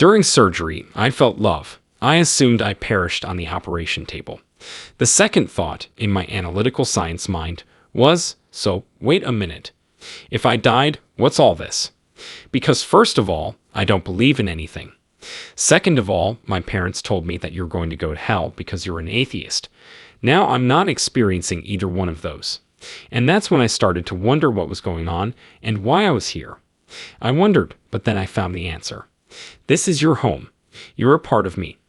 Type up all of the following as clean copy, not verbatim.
During surgery, I felt love. I assumed I perished on the operation table. The second thought in my analytical science mind was, so wait a minute. If I died, what's all this? Because first of all, I don't believe in anything. Second of all, my parents told me that you're going to go to hell because you're an atheist. Now I'm not experiencing either one of those. And that's when I started to wonder what was going on and why I was here. I wondered, but then I found the answer. This is your home. You're a part of me.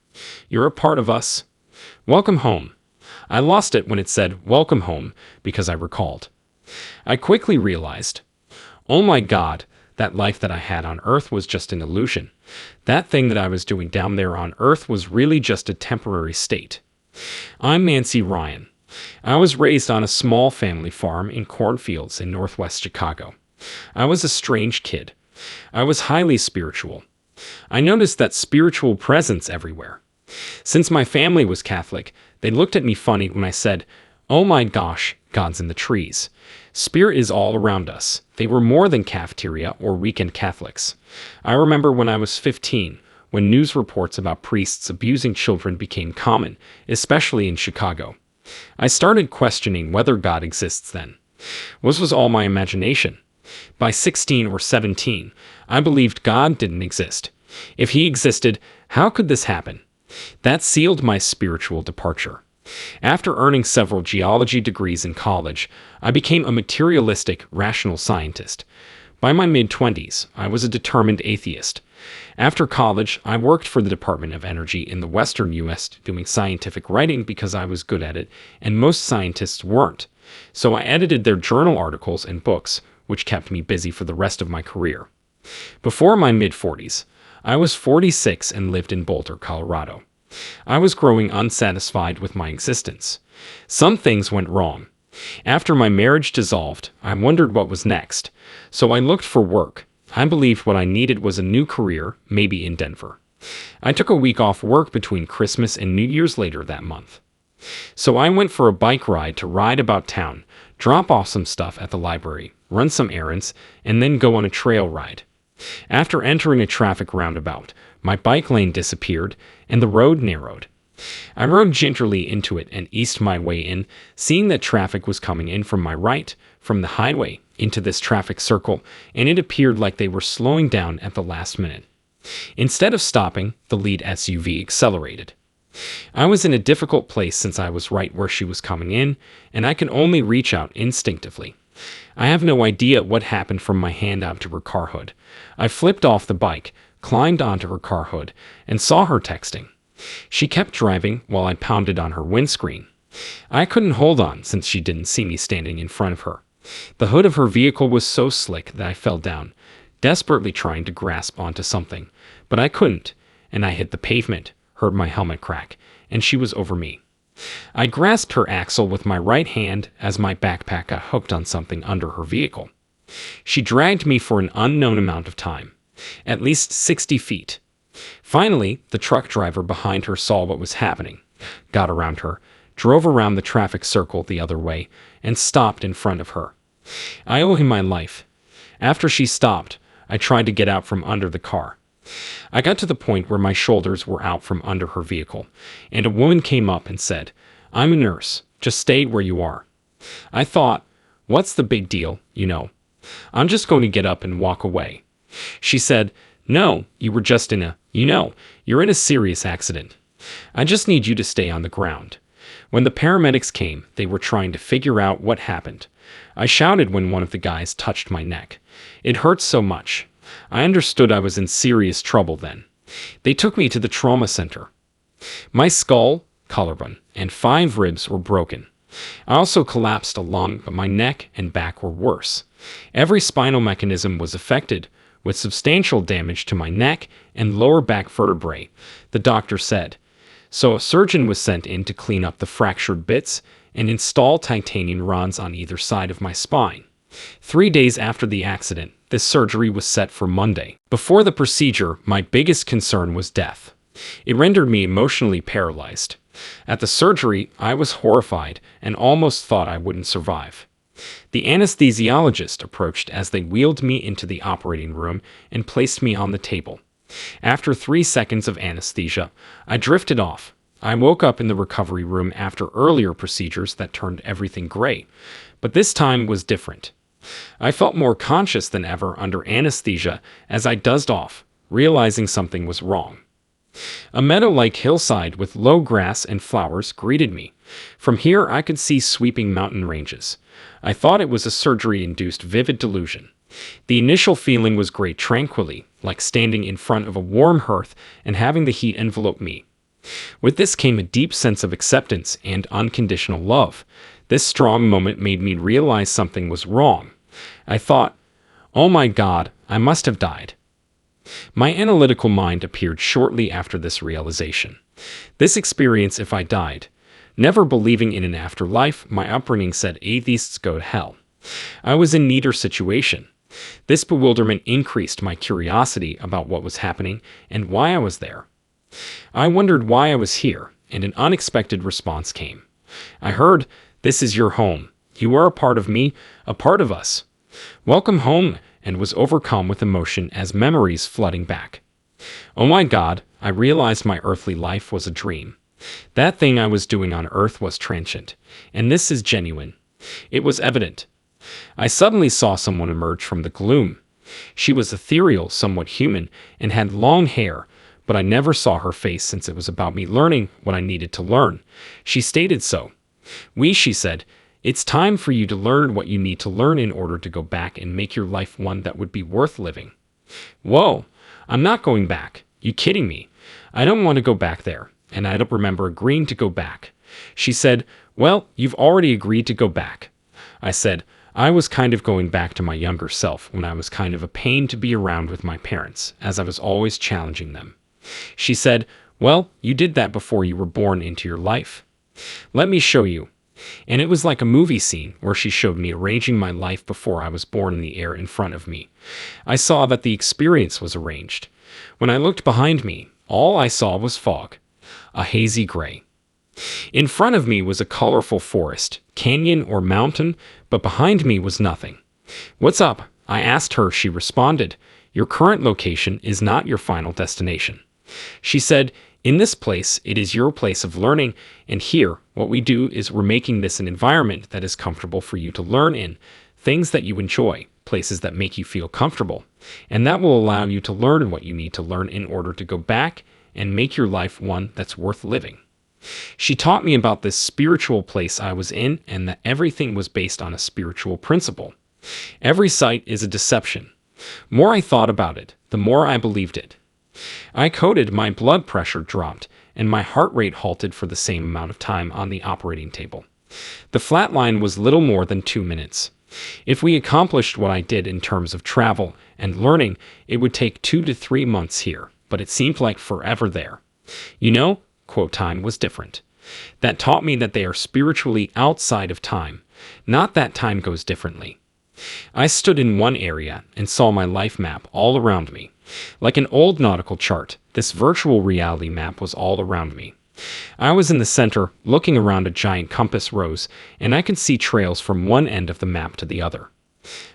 You're a part of us. Welcome home. I lost it when it said welcome home because I recalled. I quickly realized, oh my God, that life that I had on Earth was just an illusion. That thing that I was doing down there on Earth was really just a temporary state. I'm Nancy Ryan. I was raised on a small family farm in cornfields in northwest Chicago. I was a strange kid. I was highly spiritual. I noticed that spiritual presence everywhere. Since my family was Catholic, they looked at me funny when I said, oh my gosh, God's in the trees. Spirit is all around us. They were more than cafeteria or weekend Catholics. I remember when I was 15, when news reports about priests abusing children became common, especially in Chicago. I started questioning whether God exists then. This was all my imagination. By 16 or 17, I believed God didn't exist. If he existed, how could this happen? That sealed my spiritual departure. After earning several geology degrees in college, I became a materialistic, rational scientist. By my mid-20s, I was a determined atheist. After college, I worked for the Department of Energy in the Western U.S. doing scientific writing because I was good at it, and most scientists weren't. So I edited their journal articles and books, which kept me busy for the rest of my career. Before my mid-40s, I was 46 and lived in Boulder, Colorado. I was growing unsatisfied with my existence. Some things went wrong. After my marriage dissolved, I wondered what was next, so I looked for work. I believed what I needed was a new career, maybe in Denver. I took a week off work between Christmas and New Year's later that month. So I went for a bike ride to ride about town, drop off some stuff at the library, run some errands, and then go on a trail ride. After entering a traffic roundabout, my bike lane disappeared and the road narrowed. I rode gingerly into it and eased my way in, seeing that traffic was coming in from my right, from the highway, into this traffic circle, and it appeared like they were slowing down at the last minute. Instead of stopping, the lead SUV accelerated. I was in a difficult place since I was right where she was coming in, and I could only reach out instinctively. I have no idea what happened from my hand out to her car hood. I flipped off the bike, climbed onto her car hood, and saw her texting. She kept driving while I pounded on her windscreen. I couldn't hold on since she didn't see me standing in front of her. The hood of her vehicle was so slick that I fell down, desperately trying to grasp onto something, but I couldn't, and I hit the pavement, heard my helmet crack, and she was over me. I grasped her axle with my right hand as my backpack got hooked on something under her vehicle. She dragged me for an unknown amount of time, at least 60 feet. Finally, the truck driver behind her saw what was happening, got around her, drove around the traffic circle the other way, and stopped in front of her. I owe him my life. After she stopped, I tried to get out from under the car. I got to the point where my shoulders were out from under her vehicle, and a woman came up and said, I'm a nurse. Just stay where you are. I thought, what's the big deal, you know? I'm just going to get up and walk away. She said, no, you were just you're in a serious accident. I just need you to stay on the ground. When the paramedics came, they were trying to figure out what happened. I shouted when one of the guys touched my neck. It hurt so much. I understood I was in serious trouble then. They took me to the trauma center. My skull, collarbone, and 5 ribs were broken. I also collapsed a lung, but my neck and back were worse. Every spinal mechanism was affected, with substantial damage to my neck and lower back vertebrae, the doctor said. So a surgeon was sent in to clean up the fractured bits and install titanium rods on either side of my spine. 3 days after the accident, this surgery was set for Monday. Before the procedure, my biggest concern was death. It rendered me emotionally paralyzed. At the surgery, I was horrified and almost thought I wouldn't survive. The anesthesiologist approached as they wheeled me into the operating room and placed me on the table. After 3 seconds of anesthesia, I drifted off. I woke up in the recovery room after earlier procedures that turned everything gray, but this time was different. I felt more conscious than ever under anesthesia as I dozed off, realizing something was wrong. A meadow-like hillside with low grass and flowers greeted me. From here I could see sweeping mountain ranges. I thought it was a surgery-induced vivid delusion. The initial feeling was great tranquility, like standing in front of a warm hearth and having the heat envelope me. With this came a deep sense of acceptance and unconditional love. This strong moment made me realize something was wrong. I thought, "Oh my God, I must have died." My analytical mind appeared shortly after this realization. This experience, if I died. Never believing in an afterlife, my upbringing said atheists go to hell. I was in neither situation. This bewilderment increased my curiosity about what was happening and why I was there. I wondered why I was here, and an unexpected response came. I heard, "This is your home. You are a part of me, a part of us. Welcome home," and was overcome with emotion as memories flooding back. Oh my God, I realized my earthly life was a dream. That thing I was doing on earth was transient, and this is genuine. It was evident. I suddenly saw someone emerge from the gloom. She was ethereal, somewhat human, and had long hair, but I never saw her face since it was about me learning what I needed to learn. She stated so. She said, "It's time for you to learn what you need to learn in order to go back and make your life one that would be worth living." Whoa, I'm not going back. You kidding me? I don't want to go back there, and I don't remember agreeing to go back. She said, "Well, you've already agreed to go back." I said, "I was kind of going back to my younger self when I was kind of a pain to be around with my parents, as I was always challenging them." She said, "Well, you did that before you were born into your life. Let me show you." And it was like a movie scene where she showed me arranging my life before I was born in the air in front of me. I saw that the experience was arranged. When I looked behind me, all I saw was fog, a hazy gray. In front of me was a colorful forest, canyon or mountain, but behind me was nothing. "What's up?" I asked her. She responded, "Your current location is not your final destination." She said, "In this place, it is your place of learning, and here, what we do is we're making this an environment that is comfortable for you to learn in, things that you enjoy, places that make you feel comfortable, and that will allow you to learn what you need to learn in order to go back and make your life one that's worth living." She taught me about this spiritual place I was in and that everything was based on a spiritual principle. Every sight is a deception. The more I thought about it, the more I believed it. I coded, my blood pressure dropped, and my heart rate halted for the same amount of time on the operating table. The flat line was little more than 2 minutes. If we accomplished what I did in terms of travel and learning, it would take 2 to 3 months here, but it seemed like forever there. You know, quote, time was different. That taught me that they are spiritually outside of time, not that time goes differently. I stood in one area and saw my life map all around me. Like an old nautical chart, this virtual reality map was all around me. I was in the center, looking around a giant compass rose, and I could see trails from one end of the map to the other.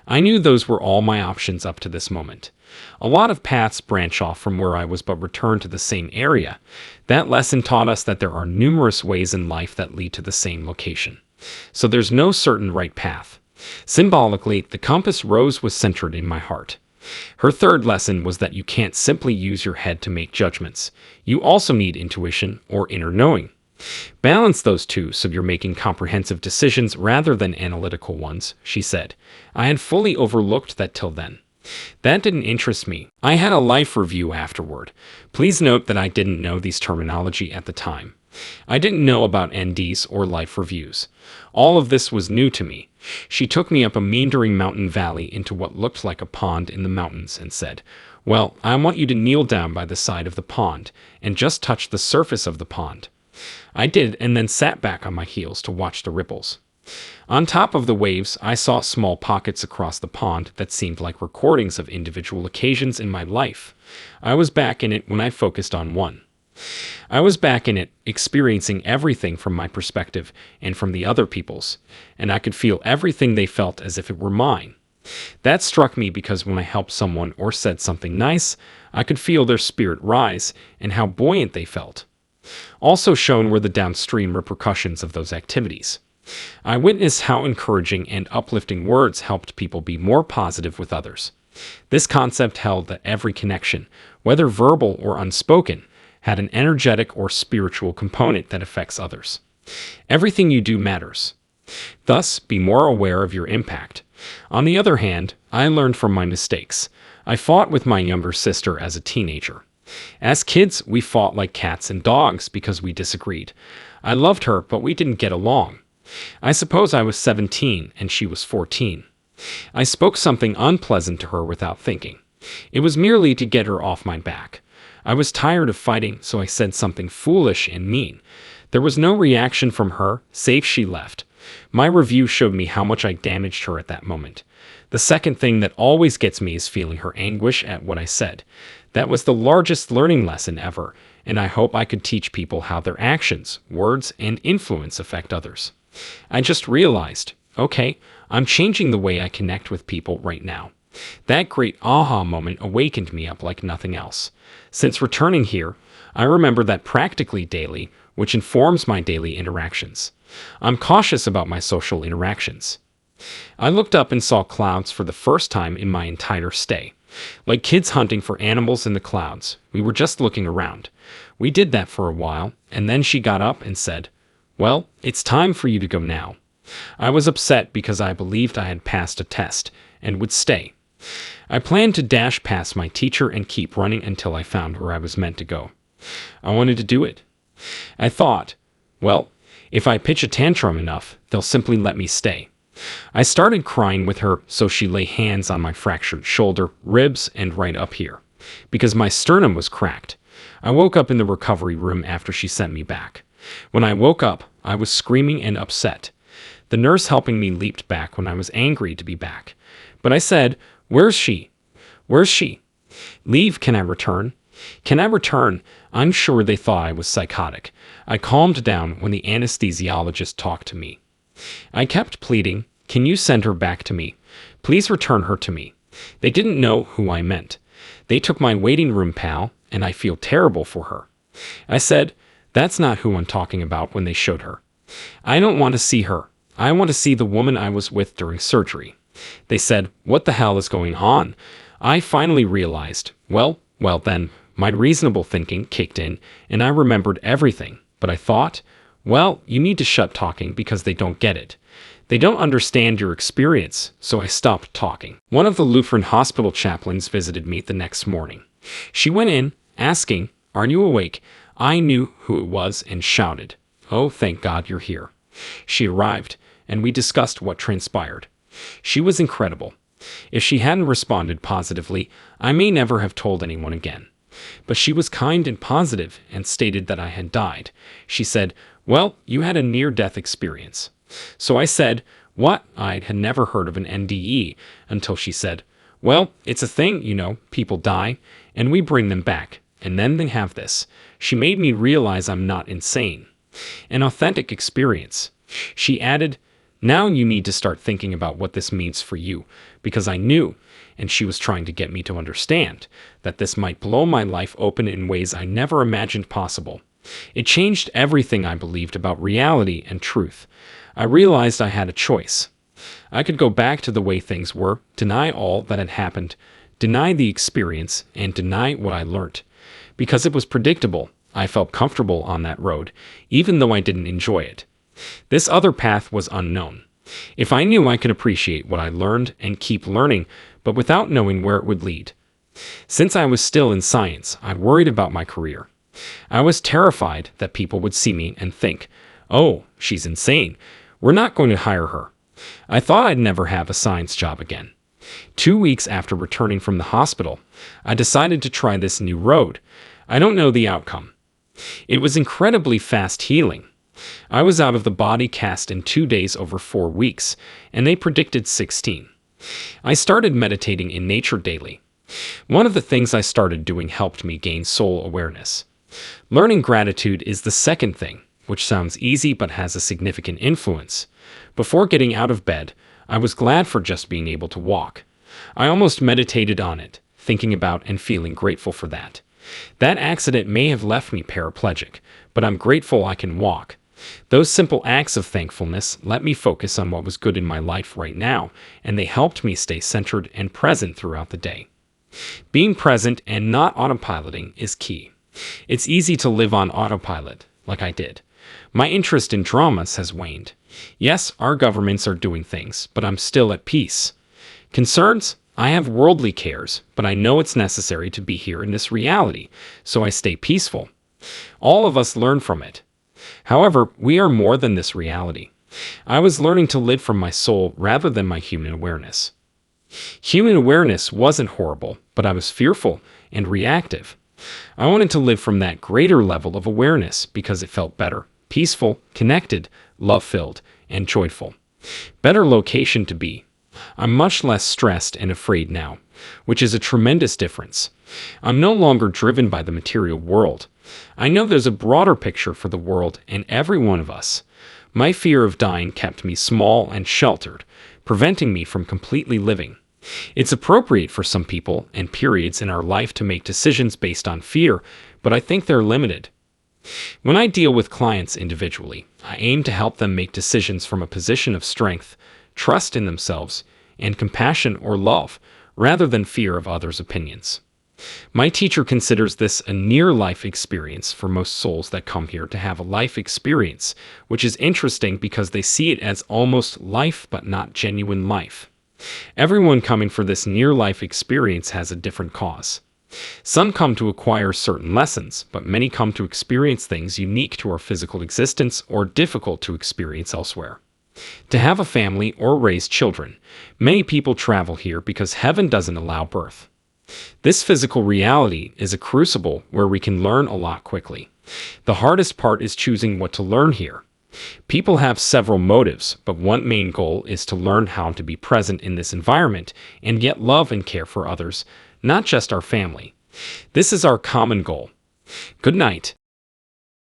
I knew those were all my options up to this moment. A lot of paths branch off from where I was but return to the same area. That lesson taught us that there are numerous ways in life that lead to the same location. So there's no certain right path. Symbolically, the compass rose was centered in my heart. Her third lesson was that you can't simply use your head to make judgments. You also need intuition or inner knowing. Balance those two so you're making comprehensive decisions rather than analytical ones, she said. I had fully overlooked that till then. That didn't interest me. I had a life review afterward. Please note that I didn't know these terminology at the time. I didn't know about NDEs or life reviews. All of this was new to me. She took me up a meandering mountain valley into what looked like a pond in the mountains and said, "Well, I want you to kneel down by the side of the pond and just touch the surface of the pond." I did, and then sat back on my heels to watch the ripples. On top of the waves, I saw small pockets across the pond that seemed like recordings of individual occasions in my life. I was back in it when I focused on one. I was back in it, experiencing everything from my perspective and from the other people's, and I could feel everything they felt as if it were mine. That struck me because when I helped someone or said something nice, I could feel their spirit rise and how buoyant they felt. Also shown were the downstream repercussions of those activities. I witnessed how encouraging and uplifting words helped people be more positive with others. This concept held that every connection, whether verbal or unspoken, had an energetic or spiritual component that affects others. Everything you do matters. Thus, be more aware of your impact. On the other hand, I learned from my mistakes. I fought with my younger sister as a teenager. As kids, we fought like cats and dogs because we disagreed. I loved her, but we didn't get along. I suppose I was 17 and she was 14. I spoke something unpleasant to her without thinking. It was merely to get her off my back. I was tired of fighting, so I said something foolish and mean. There was no reaction from her, save she left. My review showed me how much I damaged her at that moment. The second thing that always gets me is feeling her anguish at what I said. That was the largest learning lesson ever, and I hope I could teach people how their actions, words, and influence affect others. I just realized, okay, I'm changing the way I connect with people right now. That great aha moment awakened me up like nothing else. Since returning here, I remember that practically daily, which informs my daily interactions. I'm cautious about my social interactions. I looked up and saw clouds for the first time in my entire stay. Like kids hunting for animals in the clouds, we were just looking around. We did that for a while, and then she got up and said, "Well, it's time for you to go now." I was upset because I believed I had passed a test and would stay. I planned to dash past my teacher and keep running until I found where I was meant to go. I wanted to do it. I thought, well, if I pitch a tantrum enough, they'll simply let me stay. I started crying with her, so she lay hands on my fractured shoulder, ribs, and right up here, because my sternum was cracked. I woke up in the recovery room after she sent me back. When I woke up, I was screaming and upset. The nurse helping me leaped back when I was angry to be back. But I said, "Where's she? Where's she? Leave, can I return? Can I return?" I'm sure they thought I was psychotic. I calmed down when the anesthesiologist talked to me. I kept pleading, "Can you send her back to me? Please return her to me." They didn't know who I meant. They took my waiting room pal, and I feel terrible for her. I said, "That's not who I'm talking about," when they showed her. "I don't want to see her. I want to see the woman I was with during surgery." They said, "What the hell is going on?" I finally realized, well then, my reasonable thinking kicked in, and I remembered everything. But I thought, well, you need to shut talking because they don't get it. They don't understand your experience, so I stopped talking. One of the Lutheran hospital chaplains visited me the next morning. She went in, asking, "Are you awake?" I knew who it was and shouted, "Oh, thank God you're here." She arrived, and we discussed what transpired. She was incredible. If she hadn't responded positively, I may never have told anyone again. But she was kind and positive and stated that I had died. She said, "Well, you had a near-death experience." So I said, "What?" I had never heard of an NDE until she said, "Well, it's a thing, people die, and we bring them back, and then they have this." She made me realize I'm not insane. An authentic experience. She added, "Now you need to start thinking about what this means for you," because I knew, and she was trying to get me to understand, that this might blow my life open in ways I never imagined possible. It changed everything I believed about reality and truth. I realized I had a choice. I could go back to the way things were, deny all that had happened, deny the experience, and deny what I learned. Because it was predictable, I felt comfortable on that road, even though I didn't enjoy it. This other path was unknown. If I knew I could appreciate what I learned and keep learning, but without knowing where it would lead. Since I was still in science, I worried about my career. I was terrified that people would see me and think, "Oh, she's insane. We're not going to hire her." I thought I'd never have a science job again. 2 weeks after returning from the hospital, I decided to try this new road. I don't know the outcome. It was incredibly fast healing. I was out of the body cast in 2 days over 4 weeks, and they predicted 16. I started meditating in nature daily. One of the things I started doing helped me gain soul awareness. Learning gratitude is the second thing, which sounds easy but has a significant influence. Before getting out of bed, I was glad for just being able to walk. I almost meditated on it, thinking about and feeling grateful for that. That accident may have left me paraplegic, but I'm grateful I can walk. Those simple acts of thankfulness let me focus on what was good in my life right now, and they helped me stay centered and present throughout the day. Being present and not autopiloting is key. It's easy to live on autopilot, like I did. My interest in dramas has waned. Yes, our governments are doing things, but I'm still at peace. Concerns? I have worldly cares, but I know it's necessary to be here in this reality, so I stay peaceful. All of us learn from it. However, we are more than this reality. I was learning to live from my soul rather than my human awareness. Human awareness wasn't horrible, but I was fearful and reactive. I wanted to live from that greater level of awareness because it felt better, peaceful, connected, love-filled, and joyful. Better location to be. I'm much less stressed and afraid now, which is a tremendous difference. I'm no longer driven by the material world. I know there's a broader picture for the world and every one of us. My fear of dying kept me small and sheltered, preventing me from completely living. It's appropriate for some people and periods in our life to make decisions based on fear, but I think they're limited. When I deal with clients individually, I aim to help them make decisions from a position of strength, trust in themselves, and compassion or love, rather than fear of others' opinions. My teacher considers this a near-life experience for most souls that come here to have a life experience, which is interesting because they see it as almost life but not genuine life. Everyone coming for this near-life experience has a different cause. Some come to acquire certain lessons, but many come to experience things unique to our physical existence or difficult to experience elsewhere. To have a family or raise children, many people travel here because heaven doesn't allow birth. This physical reality is a crucible where we can learn a lot quickly. The hardest part is choosing what to learn here. People have several motives, but one main goal is to learn how to be present in this environment and yet love and care for others, not just our family. This is our common goal. Good night.